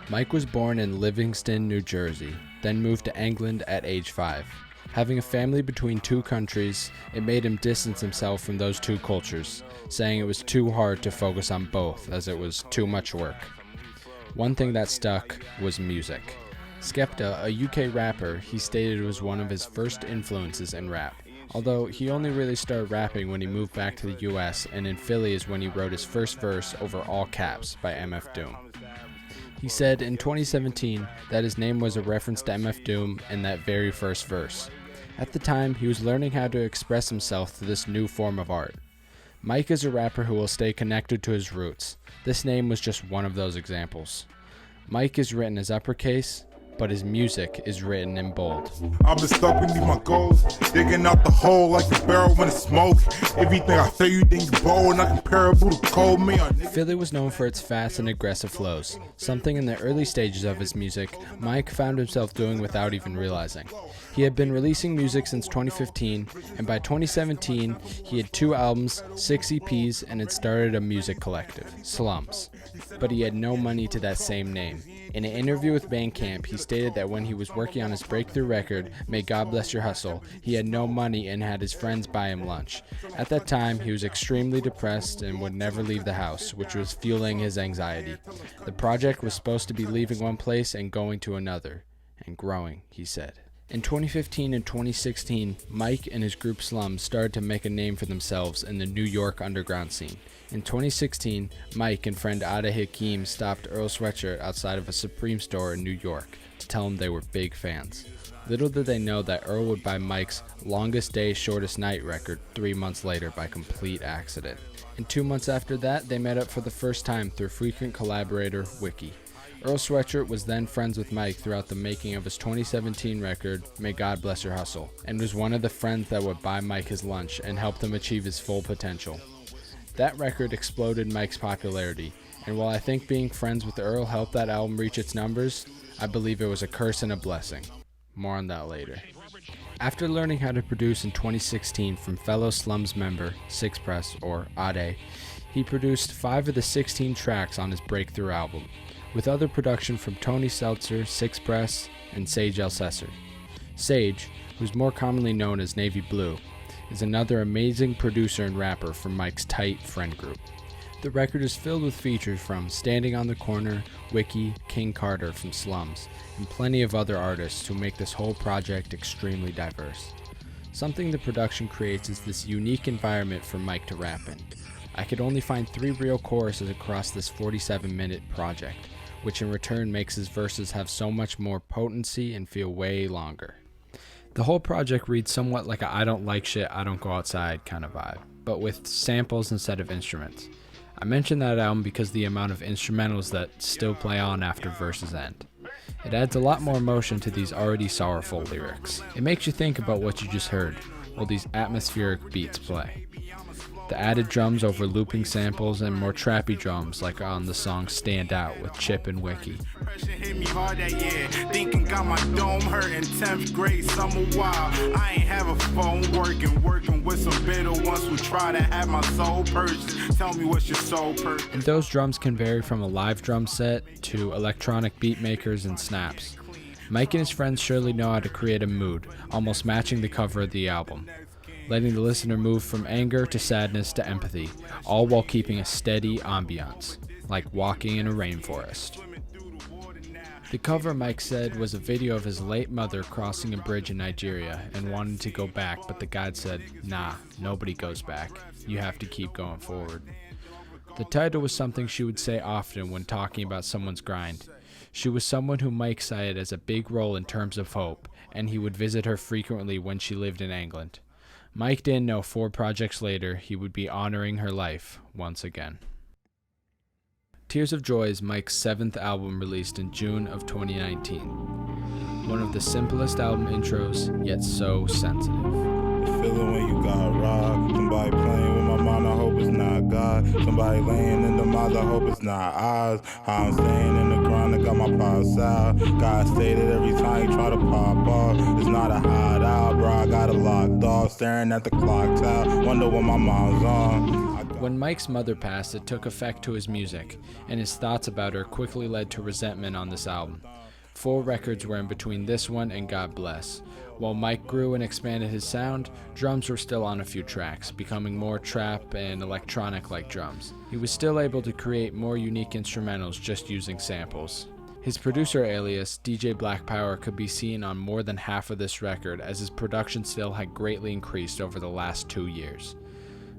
Mike was born in Livingston, New Jersey, then moved to England at age 5. Having a family between two countries, it made him distance himself from those two cultures, saying it was too hard to focus on both as it was too much work. One thing that stuck was music. Skepta, a UK rapper, he stated was one of his first influences in rap, although he only really started rapping when he moved back to the US, and in Philly is when he wrote his first verse over all caps by MF Doom. He said in 2017 that his name was a reference to MF Doom in that very first verse. At the time, he was learning how to express himself through this new form of art. Mike is a rapper who will stay connected to his roots. This name was just one of those examples. Mike is written as uppercase, but his music is written in bold. I've been stuck beneath my goals, digging out the hole like the barrel when it's smoke. Everything I feel, you think you bold, not comparable to cold me. Philly was known for its fast and aggressive flows, something in the early stages of his music Mike found himself doing without even realizing. He had been releasing music since 2015, and by 2017, he had 2 albums, 6 EPs, and had started a music collective, Slums. But he had no money to that same name. In an interview with Bandcamp, he stated that when he was working on his breakthrough record, May God Bless Your Hustle, he had no money and had his friends buy him lunch. At that time, he was extremely depressed and would never leave the house, which was fueling his anxiety. The project was supposed to be leaving one place and going to another, and growing, he said. In 2015 and 2016, Mike and his group Slums started to make a name for themselves in the New York underground scene. In 2016, Mike and friend Ada Hakeem stopped Earl Sweatshirt outside of a Supreme store in New York to tell him they were big fans. Little did they know that Earl would buy Mike's Longest Day, Shortest Night record 3 months later by complete accident. And 2 months after that, they met up for the first time through frequent collaborator Wiki. Earl Sweatshirt was then friends with Mike throughout the making of his 2017 record, May God Bless Your Hustle, and was one of the friends that would buy Mike his lunch and help him achieve his full potential. That record exploded Mike's popularity, and while I think being friends with Earl helped that album reach its numbers, I believe it was a curse and a blessing. More on that later. After learning how to produce in 2016 from fellow Slums member, Six Press, or Ade, he produced 5 of the 16 tracks on his breakthrough album, with other production from Tony Seltzer, Six Press, and Sage Elsesser. Sage, who's more commonly known as Navy Blue, is another amazing producer and rapper from Mike's tight friend group. The record is filled with features from Standing on the Corner, Wiki, King Carter from Slums, and plenty of other artists who make this whole project extremely diverse. Something the production creates is this unique environment for Mike to rap in. I could only find 3 real choruses across this 47-minute project, which in return makes his verses have so much more potency and feel way longer. The whole project reads somewhat like a I don't like shit, I don't go outside kind of vibe, but with samples instead of instruments. I mention that album because the amount of instrumentals that still play on after verses end. It adds a lot more emotion to these already sorrowful lyrics. It makes you think about what you just heard while these atmospheric beats play. The added drums over looping samples and more trappy drums like on the song Stand Out with Chip and Wiki. Hit me hard that year, thinking got my dome hurting, 10th grade summer wild. I ain't have a phone working with some bitter ones who try to have my soul purchased. Tell me what's your soul purchase. And those drums can vary from a live drum set to electronic beat makers and snaps. Mike and his friends surely know how to create a mood, almost matching the cover of the album, letting the listener move from anger to sadness to empathy, all while keeping a steady ambiance, like walking in a rainforest. The cover, Mike said, was a video of his late mother crossing a bridge in Nigeria and wanting to go back, but the guide said, nah, nobody goes back. You have to keep going forward. The title was something she would say often when talking about someone's grind. She was someone who Mike cited as a big role in terms of hope, and he would visit her frequently when she lived in England. Mike didn't know 4 projects later he would be honoring her life once again. Tears of Joy is Mike's 7th album released in June of 2019. One of the simplest album intros, yet so sensitive. The feeling when you got robbed. Somebody playing with my mind, I hope it's not God. Somebody laying in the mouth, I hope it's not ours. How I'm staying in the grind, I got my pops out. God stated every time you try to pop off. It's not a hideout, bro, I got it locked off. Staring at the clock tower, wonder what my mom's on. When Mike's mother passed, it took effect to his music, and his thoughts about her quickly led to resentment on this album. 4 records were in between this one and God Bless. While Mike grew and expanded his sound, drums were still on a few tracks, becoming more trap and electronic-like drums. He was still able to create more unique instrumentals just using samples. His producer alias, DJ Black Power, could be seen on more than half of this record, as his production still had greatly increased over the last 2 years.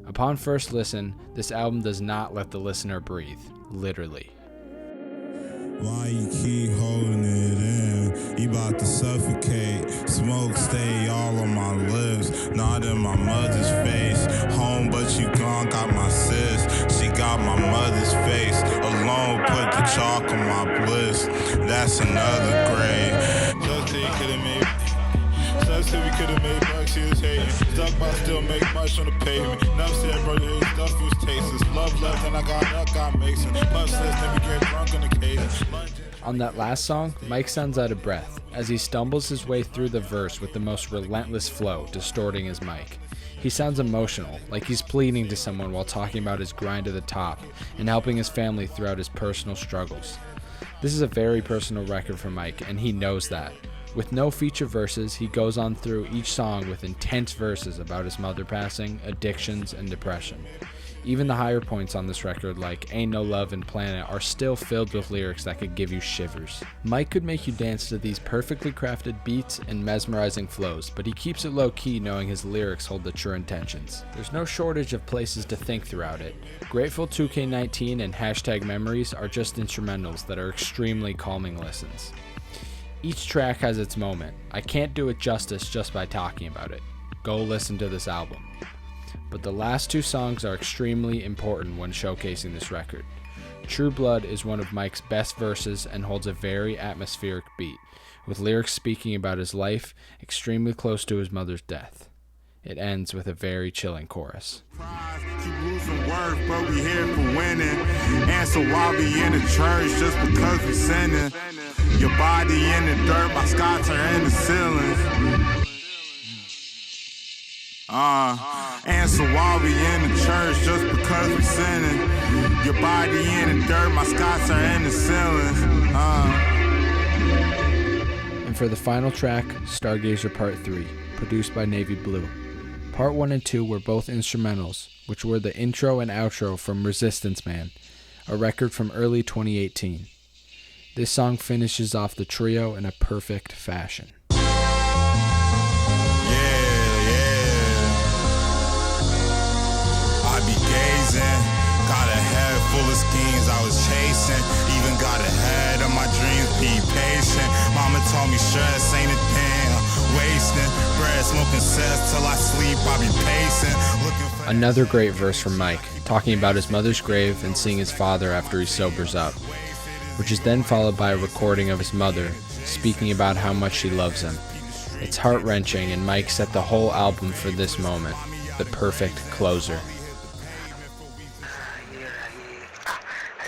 Upon first listen, this album does not let the listener breathe, literally. Why you keep holding it in? You about to suffocate. Smoke stay all on my lips, not in my mother's face. Home, but you gone, got my sis. She got my mother's face. Alone, put the chalk on my bliss. That's another grade. Just say you could've made. Just say we could've made bucks, she was hating. Stuck by still make much on the pavement. Enough said, brother, his stuff was tasteless. Love left, and I got mixing. Much less than we get drunk on occasion. On that last song, Mike sounds out of breath as he stumbles his way through the verse with the most relentless flow, distorting his mic. He sounds emotional, like he's pleading to someone while talking about his grind to the top and helping his family throughout his personal struggles. This is a very personal record for Mike, and he knows that. With no feature verses, he goes on through each song with intense verses about his mother passing, addictions, and depression. Even the higher points on this record, like Ain't No Love in Planet, are still filled with lyrics that could give you shivers. Mike could make you dance to these perfectly crafted beats and mesmerizing flows, but he keeps it low-key knowing his lyrics hold the true intentions. There's no shortage of places to think throughout it. Grateful 2K19 and Hashtag Memories are just instrumentals that are extremely calming listens. Each track has its moment. I can't do it justice just by talking about it. Go listen to this album. But the last 2 songs are extremely important when showcasing this record. True Blood is one of Mike's best verses and holds a very atmospheric beat, with lyrics speaking about his life extremely close to his mother's death. It ends with a very chilling chorus. Keep losing worth, but we here for winning. And so why we in the church just because we sinning? Your body in the dirt, my scars are in the ceilings. And so why we in the church just because we sinning? Your body in the dirt, my scars are in the ceilings. And for the final track, Stargazer Part 3, produced by Navy Blue. Part 1 and 2 were both instrumentals, which were the intro and outro from Resistance Man, a record from early 2018. This song finishes off the trio in a perfect fashion. Got a head full of schemes I was chasing. Even got ahead of my dreams, be patient. Mama told me stress ain't a thing. Wasting bread, smoking cess till I sleep, I be pacing. Another great verse from Mike, talking about his mother's grave and seeing his father after he sobers up, which is then followed by a recording of his mother, speaking about how much she loves him. It's heart-wrenching, and Mike set the whole album for this moment, the perfect closer.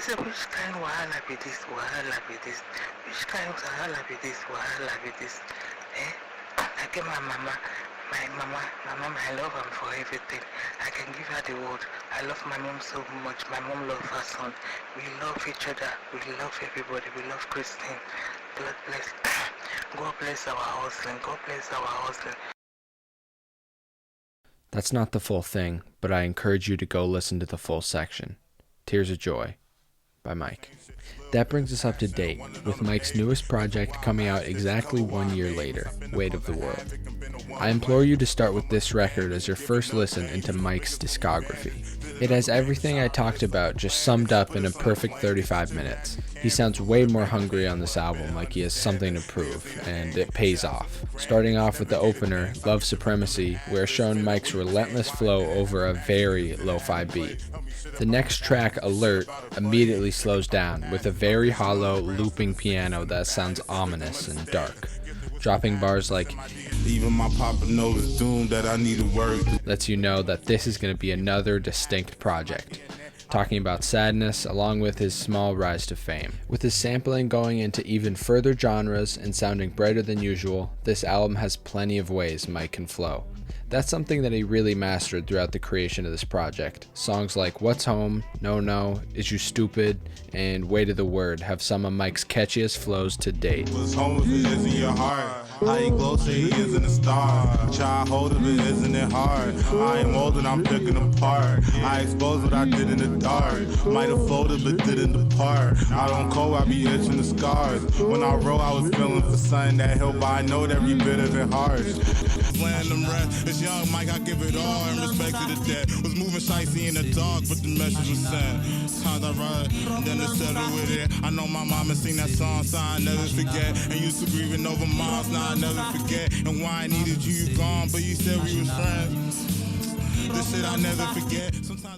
Which kind of wahala be this? Which kind of wahala be this? I get my mama, I love her for everything. I can give her the world. I love my mom so much. My mom loves her son. We love each other. We love everybody. We love Christine. God bless. God bless our hustling. God bless our hustling. That's not the full thing, but I encourage you to go listen to the full section. Tears of Joy by Mike. That brings us up to date, with Mike's newest project coming out exactly 1 year later, Weight of the World. I implore you to start with this record as your first listen into Mike's discography. It has everything I talked about just summed up in a perfect 35 minutes. He sounds way more hungry on this album, like he has something to prove, and it pays off. Starting off with the opener, Love Supremacy, we're shown Mike's relentless flow over a very lo-fi beat. The next track, Alert, immediately slows down with a very hollow, looping piano that sounds ominous and dark. Dropping bars like, even my papa knows it's doomed that I need to work. Lets you know that this is going to be another distinct project. talking about sadness along with his small rise to fame. With his sampling going into even further genres and sounding brighter than usual, this album has plenty of ways Mike can flow. That's something that he really mastered throughout the creation of this project. Songs like What's Home, No No, Is You Stupid, and Way to the Word have some of Mike's catchiest flows to date. What's home if it is in your heart? How you glow say he isn't a star. Child hold of it, isn't it hard? I am old and I'm picking apart. I expose what I did in the dark. Might have folded but didn't depart. I don't cold, I be itching the scars. When I wrote, I was feeling for something that helped, but I know that every bit of it harsh. Playing them rest, it's young Mike, I give it all and respect to the dead. Was moving shicey in the dark, but the message was sent. Times I ride, and then to settle with it. I know my mama sing that song, so I never forget. And used to grieving over moms, now I never forget. And why I needed you, you gone, but you said we was friends. This shit I never forget.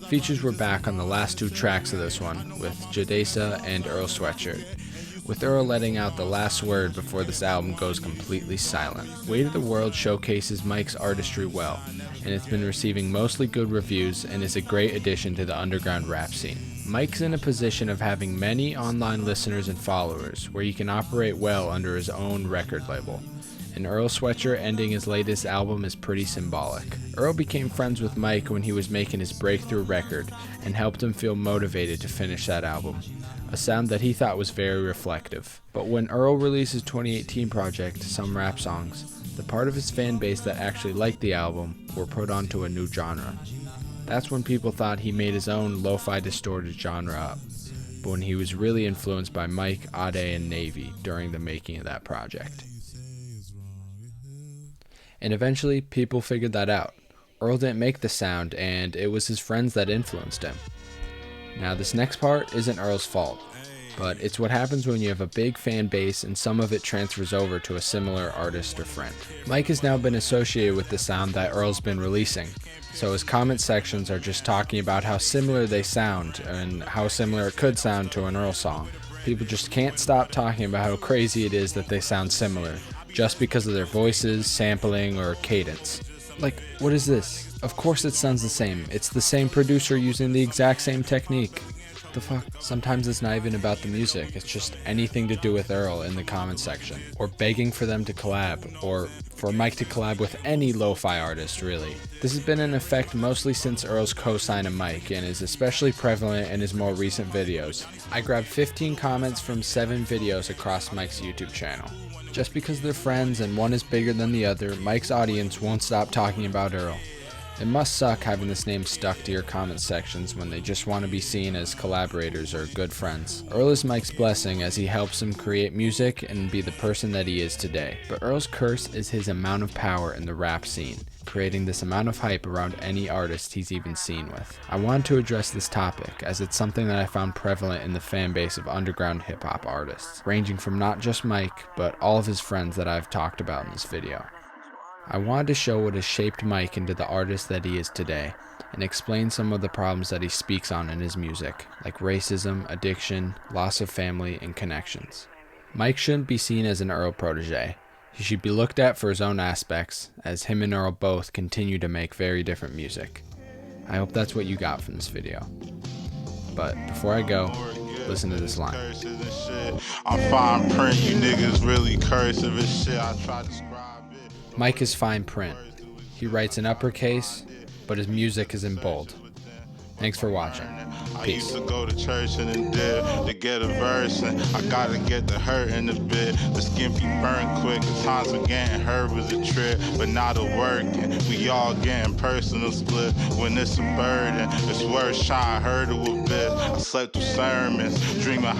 Features were back on the last 2 tracks of this one, with Jadesa and Earl Sweatshirt, with Earl letting out the last word before this album goes completely silent. Way to the World showcases Mike's artistry well, and it's been receiving mostly good reviews and is a great addition to the underground rap scene. Mike's in a position of having many online listeners and followers, where he can operate well under his own record label. And Earl Sweatshirt ending his latest album is pretty symbolic. Earl became friends with Mike when he was making his breakthrough record and helped him feel motivated to finish that album, a sound that he thought was very reflective. But when Earl released his 2018 project, Some Rap Songs, the part of his fan base that actually liked the album were put onto a new genre. That's when people thought he made his own lo-fi distorted genre up, but when he was really influenced by Mike, Ade, and Navy during the making of that project. And eventually, people figured that out. Earl didn't make the sound, and it was his friends that influenced him. Now, this next part isn't Earl's fault, but it's what happens when you have a big fan base and some of it transfers over to a similar artist or friend. Mike has now been associated with the sound that Earl's been releasing, so his comment sections are just talking about how similar they sound and how similar it could sound to an Earl song. People just can't stop talking about how crazy it is that they sound similar, just because of their voices, sampling, or cadence. Like, what is this? Of course it sounds the same. It's the same producer using the exact same technique. The fuck? Sometimes it's not even about the music, it's just anything to do with Earl in the comment section, or begging for them to collab, or for Mike to collab with any lo-fi artist, really. This has been in effect mostly since Earl's co-sign of Mike, and is especially prevalent in his more recent videos. I grabbed 15 comments from 7 videos across Mike's YouTube channel. Just because they're friends and one is bigger than the other, Mike's audience won't stop talking about Earl. It must suck having this name stuck to your comment sections when they just want to be seen as collaborators or good friends. Earl is Mike's blessing as he helps him create music and be the person that he is today. But Earl's curse is his amount of power in the rap scene, creating this amount of hype around any artist he's even seen with. I wanted to address this topic as it's something that I found prevalent in the fan base of underground hip-hop artists, ranging from not just Mike, but all of his friends that I've talked about in this video. I wanted to show what has shaped Mike into the artist that he is today, and explain some of the problems that he speaks on in his music, like racism, addiction, loss of family, and connections. Mike shouldn't be seen as an Earl protege. He should be looked at for his own aspects, as him and Earl both continue to make very different music. I hope that's what you got from this video. But before I go, listen to this line. I'm fine print, you niggas really cursive and shit. I try to describe it. Mike is fine print. He writes in uppercase, but his music is in bold. Thanks for watching. I Peace. used to go to church and then dip to get a verse, and I gotta get the hurt in a bit. The skin be burned quick, the times of getting hurt was a trip, but not a working. We all getting personal split when it's a burden. It's worth trying to hurdle a bit. I slept through sermons, dreaming.